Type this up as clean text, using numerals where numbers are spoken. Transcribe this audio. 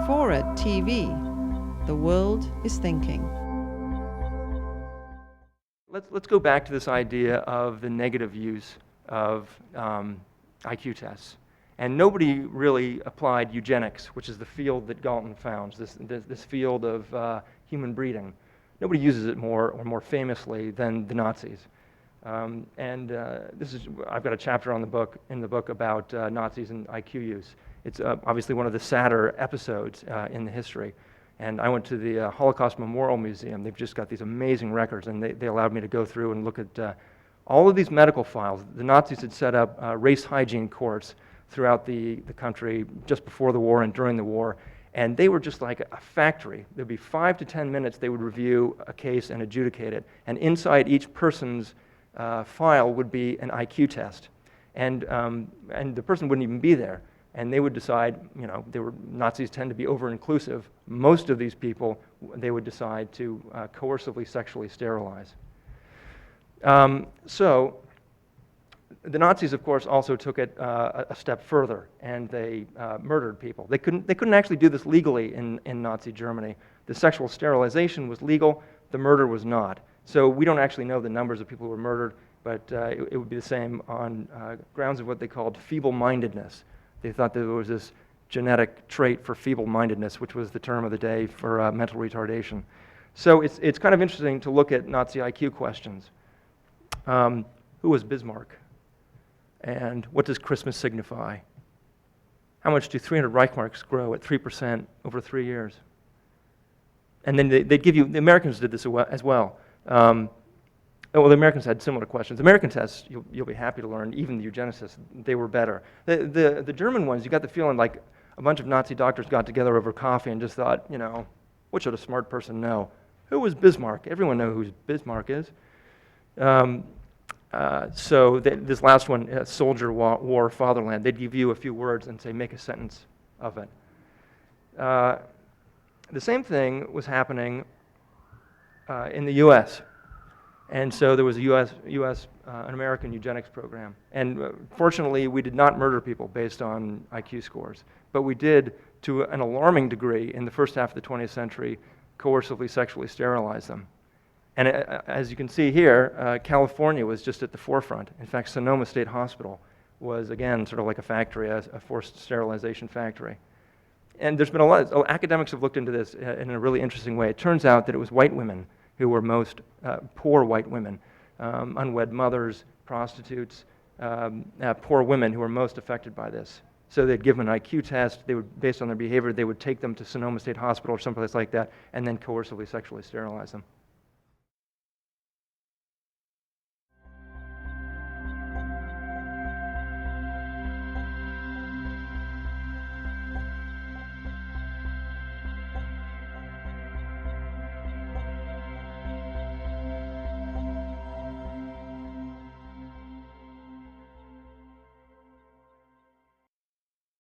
FORA.tv. The world is thinking. Let's go back to this idea of the negative use of IQ tests. And nobody really applied eugenics, which is the field that Galton founds, this field of human breeding. Nobody uses it more famously than the Nazis. I've got a chapter in the book about Nazis and IQ use. It's obviously one of the sadder episodes in the history. And I went to the Holocaust Memorial Museum. They've just got these amazing records, and they allowed me to go through and look at all of these medical files. The Nazis had set up race hygiene courts throughout the country just before the war and during the war, and they were just like a factory. There'd be 5 to 10 minutes they would review a case and adjudicate it, and inside each person's file would be an IQ test, and the person wouldn't even be there. And they would decide, Nazis tend to be over-inclusive. Most of these people, they would decide to coercively sexually sterilize. So the Nazis, of course, also took it a step further, and they murdered people. They couldn't actually do this legally in Nazi Germany. The sexual sterilization was legal, the murder was not. So we don't actually know the numbers of people who were murdered, but it would be the same on grounds of what they called feeble-mindedness. They thought there was this genetic trait for feeble-mindedness, which was the term of the day for mental retardation. So it's kind of interesting to look at Nazi IQ questions. Who was Bismarck? And what does Christmas signify? How much do 300 Reichmarks grow at 3% over 3 years? And then they'd give you, the Americans did this as well. The Americans had similar questions. American tests, you'll be happy to learn, even the eugenicists, they were better. The German ones, you got the feeling like a bunch of Nazi doctors got together over coffee and just thought, what should a smart person know? Who was Bismarck? Everyone knows who Bismarck is. This last one, soldier, war, fatherland, they'd give you a few words and say, make a sentence of it. The same thing was happening in the U.S., and so there was an American eugenics program. And fortunately, we did not murder people based on IQ scores, but we did, to an alarming degree, in the first half of the 20th century, coercively sexually sterilize them. And as you can see here, California was just at the forefront. In fact, Sonoma State Hospital was, again, sort of like a factory, a forced sterilization factory. And there's been a lot, academics have looked into this in a really interesting way. It turns out that it was white women who were most, poor white women, unwed mothers, prostitutes, poor women who were most affected by this. So they'd give them an IQ test, based on their behavior, they would take them to Sonoma State Hospital or someplace like that, and then coercively sexually sterilize them.